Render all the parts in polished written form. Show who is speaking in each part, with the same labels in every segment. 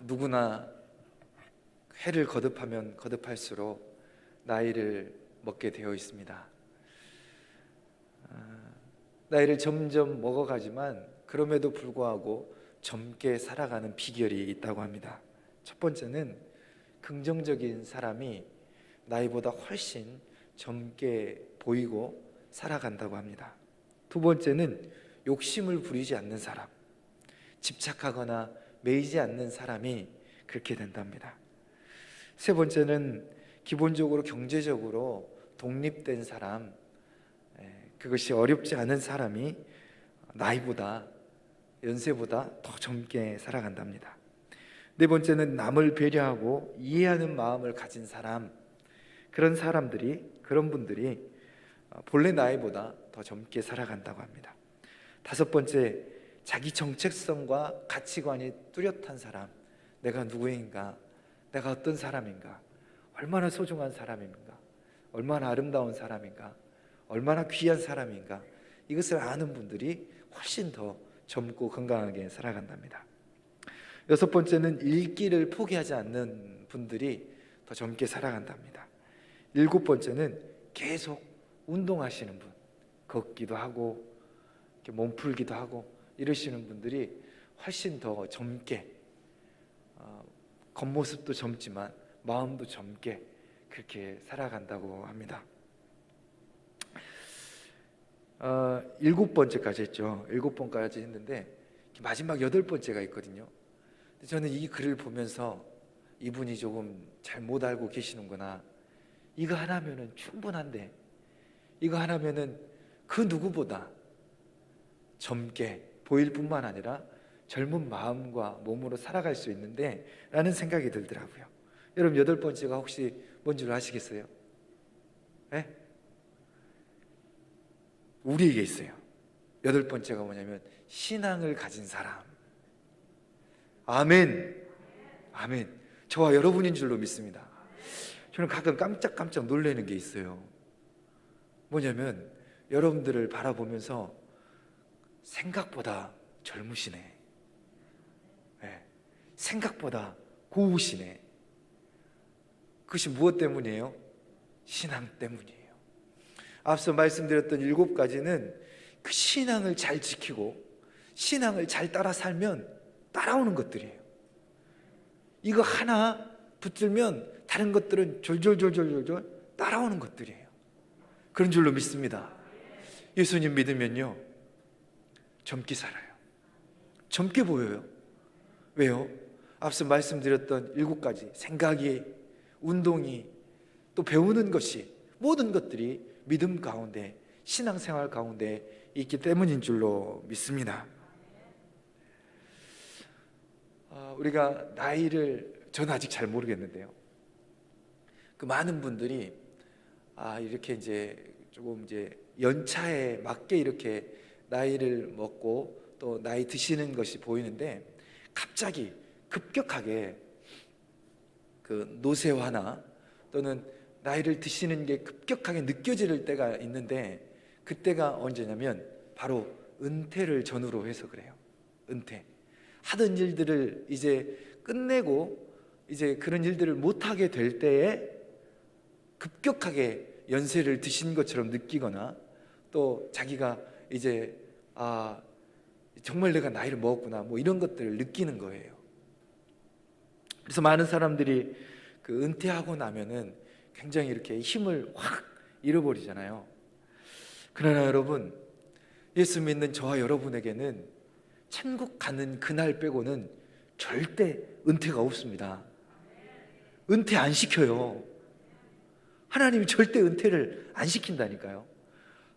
Speaker 1: 누구나 해를 거듭하면 거듭할수록 나이를 먹게 되어 있습니다. 나이를 점점 먹어가지만 그럼에도 불구하고 젊게 살아가는 비결이 있다고 합니다. 첫 번째는 긍정적인 사람이 나이보다 훨씬 젊게 보이고 살아간다고 합니다. 두 번째는 욕심을 부리지 않는 사람, 집착하거나 매이지 않는 사람이 그렇게 된답니다. 세 번째는 기본적으로 경제적으로 독립된 사람, 그것이 어렵지 않은 사람이 나이보다 연세보다 더 젊게 살아간답니다. 네 번째는 남을 배려하고 이해하는 마음을 가진 사람, 그런 분들이 본래 나이보다 더 젊게 살아간다고 합니다. 다섯 번째, 자기 정체성과 가치관이 뚜렷한 사람, 내가 누구인가, 내가 어떤 사람인가, 얼마나 소중한 사람인가, 얼마나 아름다운 사람인가, 얼마나 귀한 사람인가, 이것을 아는 분들이 훨씬 더 젊고 건강하게 살아간답니다. 여섯 번째는 읽기를 포기하지 않는 분들이 더 젊게 살아간답니다. 일곱 번째는 계속 운동하시는 분, 걷기도 하고 몸풀기도 하고 이러시는 분들이 훨씬 더 젊게, 겉모습도 젊지만 마음도 젊게 그렇게 살아간다고 합니다. 일곱 번째까지 했죠. 일곱 번까지 했는데 마지막 여덟 번째가 있거든요. 저는 이 글을 보면서 이분이 조금 잘 못 알고 계시는구나, 이거 하나면은 충분한데, 이거 하나면은 그 누구보다 젊게 보일 뿐만 아니라 젊은 마음과 몸으로 살아갈 수 있는데 라는 생각이 들더라고요. 여러분, 여덟 번째가 혹시 뭔 줄 아시겠어요? 네? 우리에게 있어요. 여덟 번째가 뭐냐면 신앙을 가진 사람. 아멘. 아멘. 저와 여러분인 줄로 믿습니다. 저는 가끔 깜짝깜짝 놀라는 게 있어요. 뭐냐면 여러분들을 바라보면서 생각보다 젊으시네, 네, 생각보다 고우시네. 그것이 무엇 때문이에요? 신앙 때문이에요. 앞서 말씀드렸던 일곱 가지는 그 신앙을 잘 지키고 신앙을 잘 따라 살면 따라오는 것들이에요. 이거 하나 붙들면 다른 것들은 졸졸졸졸졸 따라오는 것들이에요. 그런 줄로 믿습니다. 예수님 믿으면요, 젊게 살아요. 젊게 보여요. 왜요? 앞서 말씀드렸던 일곱 가지, 생각이, 운동이, 또 배우는 것이, 모든 것들이 믿음 가운데, 신앙생활 가운데 있기 때문인 줄로 믿습니다. 우리가 나이를, 저는 아직 잘 모르겠는데요, 그 많은 분들이 이렇게 이제 조금 이제 연차에 맞게 이렇게 나이를 먹고 또 나이 드시는 것이 보이는데, 갑자기 급격하게 그 노쇠화나 또는 나이를 드시는 게 급격하게 느껴질 때가 있는데, 그때가 언제냐면 바로 은퇴를 전후로 해서 그래요. 은퇴, 하던 일들을 이제 끝내고 이제 그런 일들을 못하게 될 때에 급격하게 연세를 드신 것처럼 느끼거나, 또 자기가 이제 정말 내가 나이를 먹었구나, 뭐 이런 것들을 느끼는 거예요. 그래서 많은 사람들이 그 은퇴하고 나면은 굉장히 이렇게 힘을 확 잃어버리잖아요. 그러나 여러분, 예수 믿는 저와 여러분에게는 천국 가는 그날 빼고는 절대 은퇴가 없습니다. 은퇴 안 시켜요. 하나님이 절대 은퇴를 안 시킨다니까요.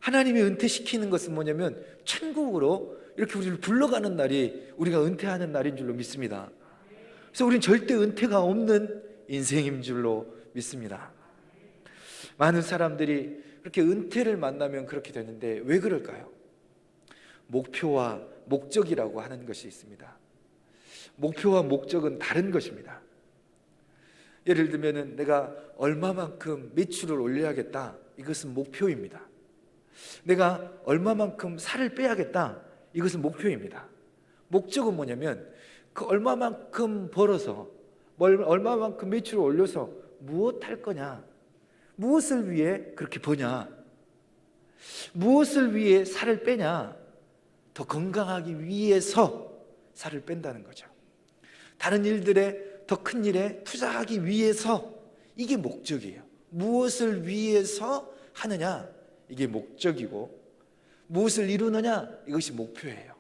Speaker 1: 하나님이 은퇴시키는 것은 뭐냐면 천국으로 이렇게 우리를 불러가는 날이 우리가 은퇴하는 날인 줄로 믿습니다. 그래서 우리는 절대 은퇴가 없는 인생인 줄로 믿습니다. 많은 사람들이 그렇게 은퇴를 만나면 그렇게 되는데 왜 그럴까요? 목표와 목적이라고 하는 것이 있습니다. 목표와 목적은 다른 것입니다. 예를 들면 내가 얼마만큼 매출을 올려야겠다, 이것은 목표입니다. 내가 얼마만큼 살을 빼야겠다, 이것은 목표입니다. 목적은 뭐냐면 그 얼마만큼 벌어서 얼마만큼 매출을 올려서 무엇 할 거냐? 무엇을 위해 그렇게 버냐? 무엇을 위해 살을 빼냐? 더 건강하기 위해서 살을 뺀다는 거죠. 다른 일들에, 더 큰 일에 투자하기 위해서, 이게 목적이에요. 무엇을 위해서 하느냐? 이게 목적이고, 무엇을 이루느냐? 이것이 목표예요.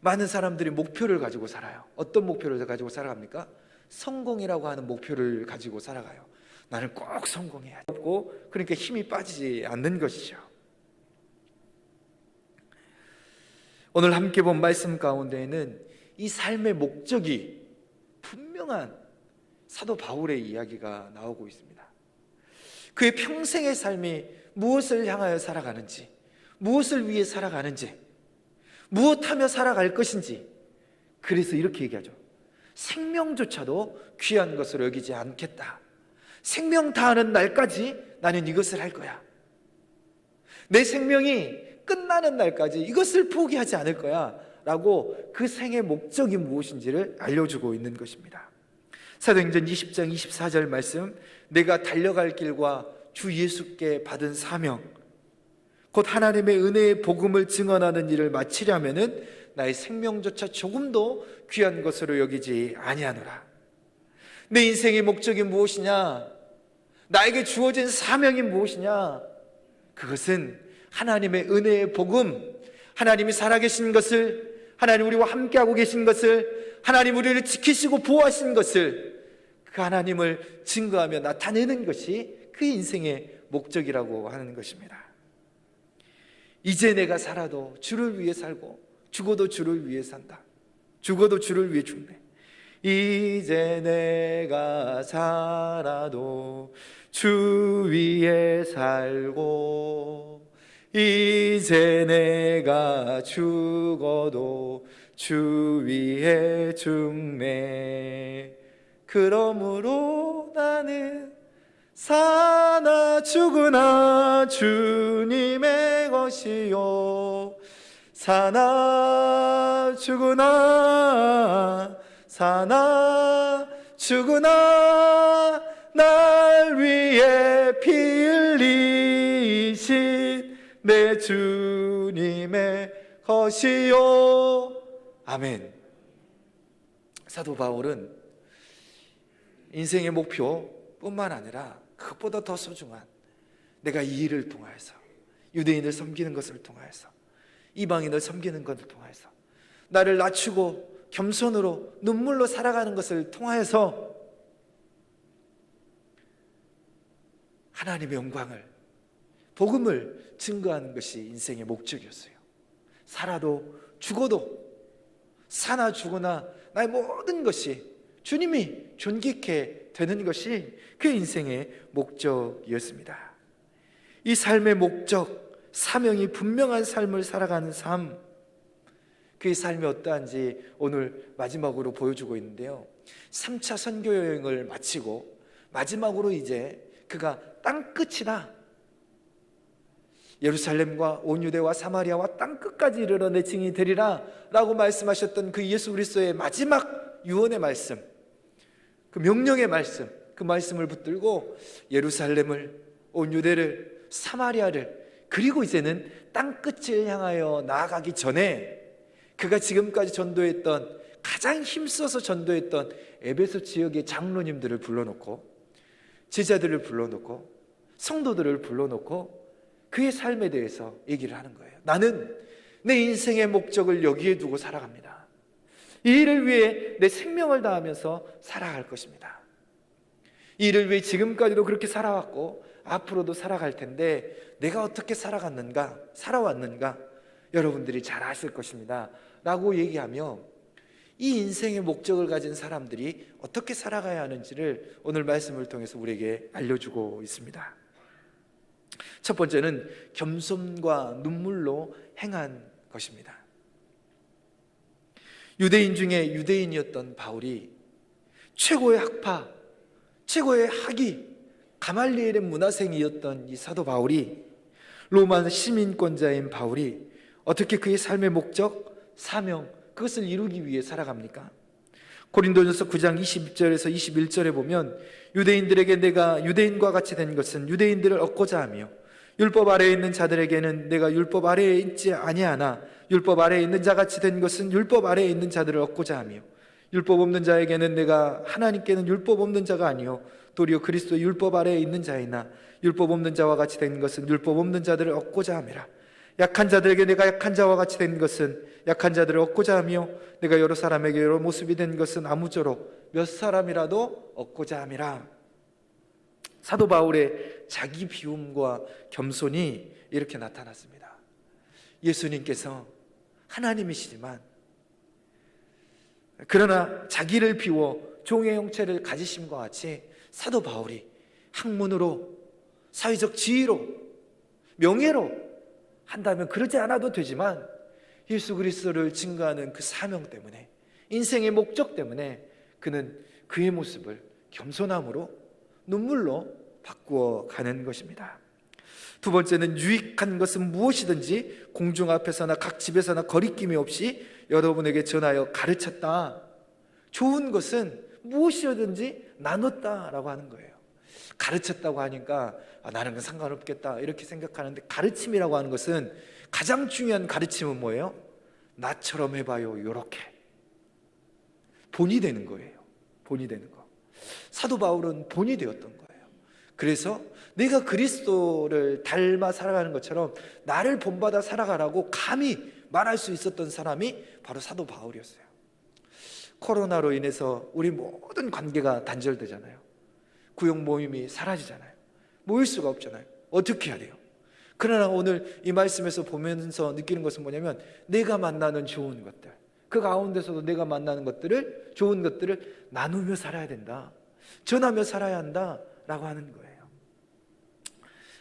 Speaker 1: 많은 사람들이 목표를 가지고 살아요. 어떤 목표를 가지고 살아갑니까? 성공이라고 하는 목표를 가지고 살아가요. 나는 꼭 성공해야 없고, 그러니까 힘이 빠지지 않는 것이죠. 오늘 함께 본 말씀 가운데에는 이 삶의 목적이 분명한 사도 바울의 이야기가 나오고 있습니다. 그의 평생의 삶이 무엇을 향하여 살아가는지, 무엇을 위해 살아가는지, 무엇하며 살아갈 것인지, 그래서 이렇게 얘기하죠. 생명조차도 귀한 것으로 여기지 않겠다. 생명 다하는 날까지 나는 이것을 할 거야. 내 생명이 끝나는 날까지 이것을 포기하지 않을 거야 라고 그 생의 목적이 무엇인지를 알려주고 있는 것입니다. 사도행전 20장 24절 말씀, 내가 달려갈 길과 주 예수께 받은 사명, 곧 하나님의 은혜의 복음을 증언하는 일을 마치려면은 나의 생명조차 조금도 귀한 것으로 여기지 아니하노라. 내 인생의 목적이 무엇이냐? 나에게 주어진 사명이 무엇이냐? 그것은 하나님의 은혜의 복음, 하나님이 살아계신 것을, 하나님 우리와 함께하고 계신 것을, 하나님 우리를 지키시고 보호하신 것을, 그 하나님을 증거하며 나타내는 것이 그 인생의 목적이라고 하는 것입니다. 이제 내가 살아도 주를 위해 살고 죽어도 주를 위해 산다. 죽어도 주를 위해 죽네. 이제 내가 살아도 주 위에 살고, 이제 내가 죽어도 주 위에 죽네. 그러므로 나는 사나 죽으나 주님의 것이요, 사나 죽으나 사나 죽으나 날 위해 피 흘리신 내 주님의 것이요. 아멘. 사도 바울은 인생의 목표뿐만 아니라 그것보다 더 소중한, 내가 이 일을 통하여서, 유대인을 섬기는 것을 통하여서, 이방인을 섬기는 것을 통하여서, 나를 낮추고 겸손으로 눈물로 살아가는 것을 통하여서 하나님의 영광을, 복음을 증거하는 것이 인생의 목적이었어요. 살아도 죽어도, 사나 죽으나 나의 모든 것이 주님이 존귀케 되는 것이 그 인생의 목적이었습니다. 이 삶의 목적, 사명이 분명한 삶을 살아가는 삶, 그의 삶이 어떠한지 오늘 마지막으로 보여주고 있는데요, 3차 선교 여행을 마치고 마지막으로 이제 그가 땅끝이다, 예루살렘과 온 유대와 사마리아와 땅끝까지 이르러 내 증인이 되리라 라고 말씀하셨던 그 예수 그리스도의 마지막 유언의 말씀, 그 명령의 말씀, 그 말씀을 붙들고 예루살렘을, 온 유대를, 사마리아를, 그리고 이제는 땅끝을 향하여 나아가기 전에 그가 지금까지 전도했던, 가장 힘써서 전도했던 에베소 지역의 장로님들을 불러놓고, 제자들을 불러놓고, 성도들을 불러놓고 그의 삶에 대해서 얘기를 하는 거예요. 나는 내 인생의 목적을 여기에 두고 살아갑니다. 이 일을 위해 내 생명을 다하면서 살아갈 것입니다. 이 일을 위해 지금까지도 그렇게 살아왔고 앞으로도 살아갈 텐데, 내가 어떻게 살아왔는가 여러분들이 잘 아실 것입니다 라고 얘기하며, 이 인생의 목적을 가진 사람들이 어떻게 살아가야 하는지를 오늘 말씀을 통해서 우리에게 알려주고 있습니다. 첫 번째는 겸손과 눈물로 행한 것입니다. 유대인 중에 유대인이었던 바울이, 최고의 학파, 최고의 학위, 가말리엘의 문화생이었던 이 사도 바울이, 로마 시민권자인 바울이 어떻게 그의 삶의 목적, 사명, 그것을 이루기 위해 살아갑니까? 고린도전서 9장 20절에서 21절에 보면 유대인들에게 내가 유대인과 같이 된 것은 유대인들을 얻고자 하며 율법 아래에 있는 자들에게는 내가 율법 아래에 있지 아니하나 율법 아래에 있는 자같이 된 것은 율법 아래에 있는 자들을 얻고자 하며 율법 없는 자에게는 내가 하나님께는 율법 없는 자가 아니요 도리어 그리스도 율법 아래에 있는 자이나 율법 없는 자와 같이 된 것은 율법 없는 자들을 얻고자 함이라. 약한 자들에게 내가 약한 자와 같이 된 것은 약한 자들을 얻고자 하며 내가 여러 사람에게 여러 모습이 된 것은 아무쪼록 몇 사람이라도 얻고자 함이라. 사도 바울의 자기 비움과 겸손이 이렇게 나타났습니다. 예수님께서 하나님이시지만 그러나 자기를 비워 종의 형체를 가지심과 같이 사도 바울이 학문으로 사회적 지위로 명예로 한다면 그러지 않아도 되지만 예수 그리스도를 증거하는 그 사명 때문에 인생의 목적 때문에 그는 그의 모습을 겸손함으로 눈물로 바꾸어 가는 것입니다. 두 번째는 유익한 것은 무엇이든지 공중 앞에서나 각 집에서나 거리낌이 없이 여러분에게 전하여 가르쳤다. 좋은 것은 무엇이든지 나눴다라고 하는 거예요. 가르쳤다고 하니까 나는 그 상관없겠다 이렇게 생각하는데 가르침이라고 하는 것은 가장 중요한 가르침은 뭐예요? 나처럼 해봐요. 이렇게 본이 되는 거예요. 본이 되는 거. 사도 바울은 본이 되었던 거예요. 그래서 내가 그리스도를 닮아 살아가는 것처럼 나를 본받아 살아가라고 감히 말할 수 있었던 사람이 바로 사도 바울이었어요. 코로나로 인해서 우리 모든 관계가 단절되잖아요. 구역 모임이 사라지잖아요. 모일 수가 없잖아요. 어떻게 해야 돼요? 그러나 오늘 이 말씀에서 보면서 느끼는 것은 뭐냐면 내가 만나는 좋은 것들, 그 가운데서도 내가 만나는 것들을, 좋은 것들을 나누며 살아야 된다, 전하며 살아야 한다 라고 하는 거예요.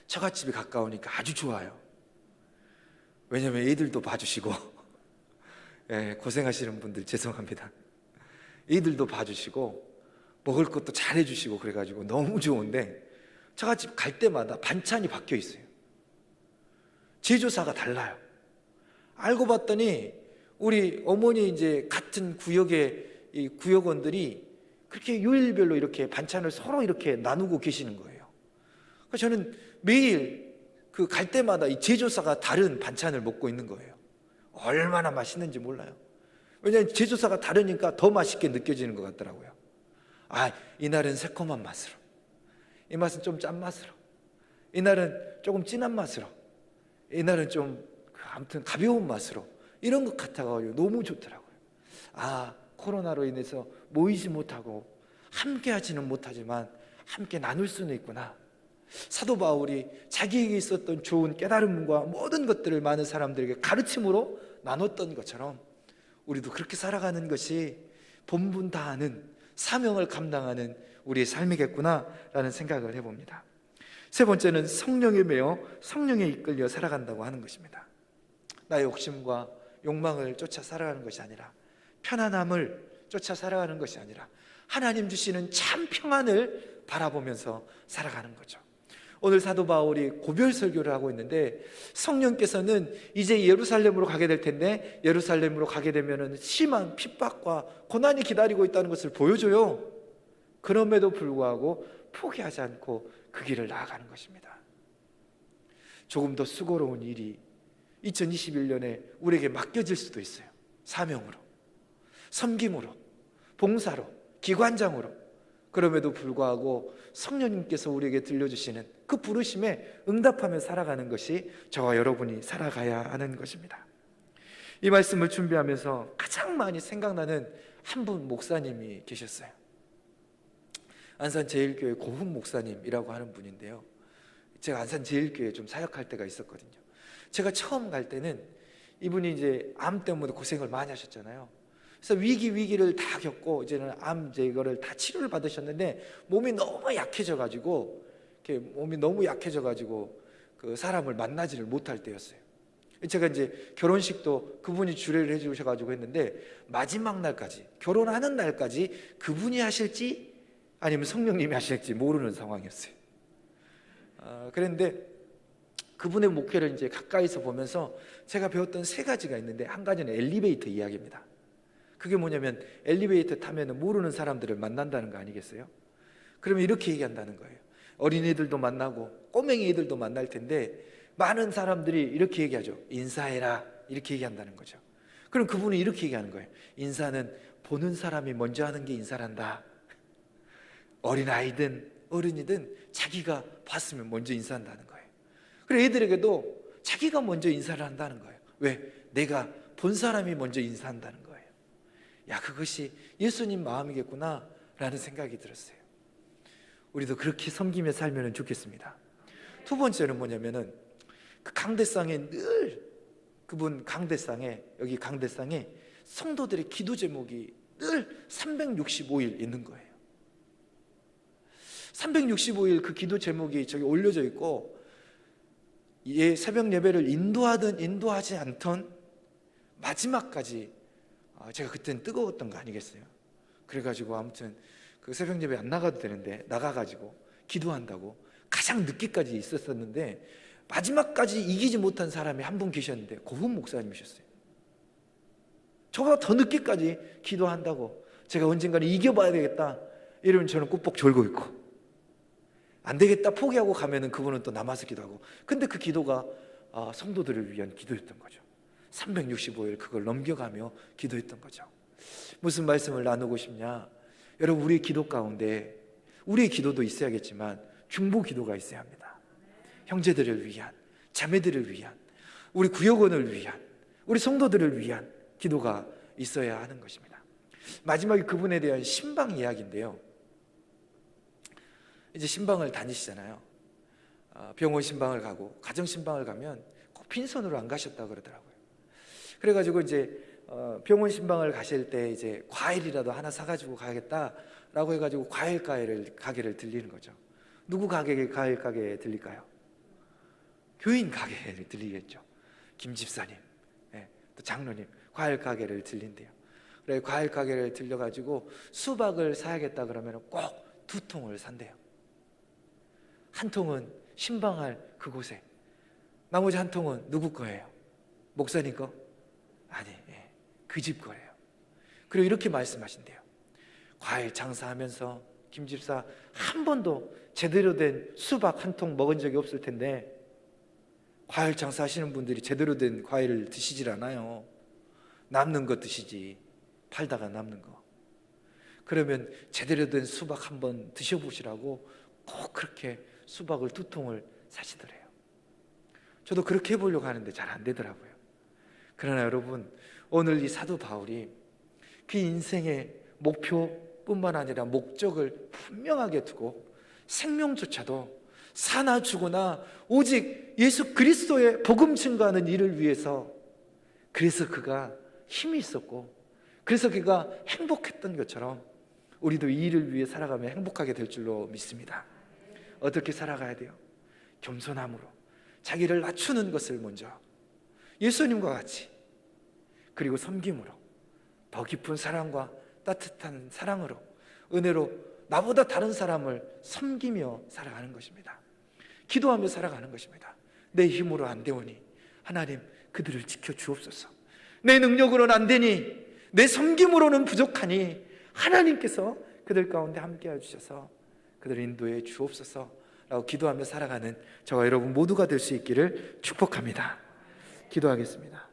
Speaker 1: 처갓집이 가까우니까 아주 좋아요. 왜냐하면 애들도 봐주시고 고생하시는 분들 죄송합니다. 애들도 봐주시고 먹을 것도 잘해주시고 그래가지고 너무 좋은데 처갓집 갈 때마다 반찬이 바뀌어 있어요. 제조사가 달라요. 알고 봤더니 우리 어머니 이제 같은 구역의 이 구역원들이 그렇게 요일별로 이렇게 반찬을 서로 이렇게 나누고 계시는 거예요. 그래서 저는 매일 그 갈 때마다 이 제조사가 다른 반찬을 먹고 있는 거예요. 얼마나 맛있는지 몰라요. 왜냐하면 제조사가 다르니까 더 맛있게 느껴지는 것 같더라고요. 이날은 새콤한 맛으로, 이 맛은 좀 짠맛으로, 이날은 조금 진한 맛으로, 이날은 좀 아무튼 가벼운 맛으로 이런 것 같아가지고 너무 좋더라고요. 코로나로 인해서 모이지 못하고 함께 하지는 못하지만 함께 나눌 수는 있구나. 사도 바울이 자기에게 있었던 좋은 깨달음과 모든 것들을 많은 사람들에게 가르침으로 나눴던 것처럼 우리도 그렇게 살아가는 것이 본분 다하는 사명을 감당하는 우리의 삶이겠구나라는 생각을 해봅니다. 세 번째는 성령에 매여 성령에 이끌려 살아간다고 하는 것입니다. 나의 욕심과 욕망을 쫓아 살아가는 것이 아니라, 편안함을 쫓아 살아가는 것이 아니라 하나님 주시는 참 평안을 바라보면서 살아가는 거죠. 오늘 사도 바울이 고별 설교를 하고 있는데 성령께서는 이제 예루살렘으로 가게 될 텐데 예루살렘으로 가게 되면 심한 핍박과 고난이 기다리고 있다는 것을 보여줘요. 그럼에도 불구하고 포기하지 않고 그 길을 나아가는 것입니다. 조금 더 수고로운 일이 2021년에 우리에게 맡겨질 수도 있어요. 사명으로, 섬김으로, 봉사로, 기관장으로. 그럼에도 불구하고 성령님께서 우리에게 들려주시는 그 부르심에 응답하며 살아가는 것이 저와 여러분이 살아가야 하는 것입니다. 이 말씀을 준비하면서 가장 많이 생각나는 한 분 목사님이 계셨어요. 안산제일교회 고훈 목사님이라고 하는 분인데요, 제가 안산제일교회에 좀 사역할 때가 있었거든요. 제가 처음 갈 때는 이분이 이제 암 때문에 고생을 많이 하셨잖아요. 그래서 위기를 다 겪고 이제는 암 제거를 다 치료를 받으셨는데 몸이 너무 약해져가지고 그 사람을 만나지를 못할 때였어요. 제가 이제 결혼식도 그분이 주례를 해주셔가지고 했는데 마지막 날까지, 결혼하는 날까지 그분이 하실지 아니면 성령님이 하실지 모르는 상황이었어요. 그런데 그분의 목회를 이제 가까이서 보면서 제가 배웠던 세 가지가 있는데, 한 가지는 엘리베이터 이야기입니다. 그게 뭐냐면 엘리베이터 타면 모르는 사람들을 만난다는 거 아니겠어요? 그러면 이렇게 얘기한다는 거예요. 어린이들도 만나고 꼬맹이 애들도 만날 텐데 많은 사람들이 이렇게 얘기하죠. 인사해라, 이렇게 얘기한다는 거죠. 그럼 그분이 이렇게 얘기하는 거예요. 인사는 보는 사람이 먼저 하는 게 인사란다. 어린아이든 어른이든 자기가 봤으면 먼저 인사한다는 거예요. 그리고 애들에게도 자기가 먼저 인사를 한다는 거예요. 왜? 내가 본 사람이 먼저 인사한다는 거예요. 야, 그것이 예수님 마음이겠구나 라는 생각이 들었어요. 우리도 그렇게 섬기며 살면 좋겠습니다. 두 번째는 뭐냐면은 그 강대상에 늘 그분 강대상에, 여기 강대상에 성도들의 기도 제목이 늘 365일 있는 거예요. 365일 그 기도 제목이 저기 올려져 있고, 새벽 예배를 인도하든 인도하지 않던 마지막까지 제가 그때는 뜨거웠던 거 아니겠어요? 그래가지고 아무튼 그 새벽 예배 안 나가도 되는데 나가가지고 기도한다고 가장 늦게까지 있었었는데, 마지막까지 이기지 못한 사람이 한 분 계셨는데 고훈 목사님이셨어요. 저보다 더 늦게까지 기도한다고, 제가 언젠가는 이겨봐야 되겠다 이러면 저는 꾹뻑 졸고 있고, 안 되겠다 포기하고 가면은 그분은 또 남아서 기도하고. 근데 그 기도가 성도들을 위한 기도였던 거죠. 365일 그걸 넘겨가며 기도했던 거죠. 무슨 말씀을 나누고 싶냐? 여러분, 우리의 기도 가운데 우리의 기도도 있어야겠지만 중보 기도가 있어야 합니다. 형제들을 위한, 자매들을 위한, 우리 구역원을 위한, 우리 성도들을 위한 기도가 있어야 하는 것입니다. 마지막에 그분에 대한 신방 이야기인데요. 이제 신방을 다니시잖아요. 병원 신방을 가고 가정 신방을 가면 꼭 빈손으로 안 가셨다 그러더라고요. 그래가지고 이제 병원 신방을 가실 때 이제 과일이라도 하나 사가지고 가야겠다라고 해가지고 과일 가게를 들리는 거죠. 누구 과일 가게에 들릴까요? 교인 가게를 들리겠죠. 김 집사님, 또 장로님 과일 가게를 들린대요. 그래, 과일 가게를 들려가지고 수박을 사야겠다 그러면 꼭 2통을 산대요. 한 통은 신방할 그곳에, 나머지 한 통은 누구 거예요? 목사님 거? 아니, 그 집 거예요. 그리고 이렇게 말씀하신대요. 과일 장사하면서 김 집사 한 번도 제대로 된 수박 한 통 먹은 적이 없을 텐데, 과일 장사하시는 분들이 제대로 된 과일을 드시질 않아요. 남는 거 드시지, 팔다가 남는 거. 그러면 제대로 된 수박 한번 드셔보시라고 꼭 그렇게 수박을 2통을 사시더래요. 저도 그렇게 해보려고 하는데 잘 안 되더라고요. 그러나 여러분, 오늘 이 사도 바울이 그 인생의 목표뿐만 아니라 목적을 분명하게 두고 생명조차도 사나 죽으나 오직 예수 그리스도의 복음 증거하는 일을 위해서, 그래서 그가 힘이 있었고 그래서 그가 행복했던 것처럼 우리도 이 일을 위해 살아가면 행복하게 될 줄로 믿습니다. 어떻게 살아가야 돼요? 겸손함으로, 자기를 낮추는 것을 먼저, 예수님과 같이, 그리고 섬김으로, 더 깊은 사랑과 따뜻한 사랑으로, 은혜로 나보다 다른 사람을 섬기며 살아가는 것입니다. 기도하며 살아가는 것입니다. 내 힘으로 안 되오니 하나님 그들을 지켜주옵소서. 내 능력으로는 안 되니, 내 섬김으로는 부족하니 하나님께서 그들 가운데 함께해 주셔서 그들을 인도해 주옵소서 라고 기도하며 살아가는 저와 여러분 모두가 될 수 있기를 축복합니다. 기도하겠습니다.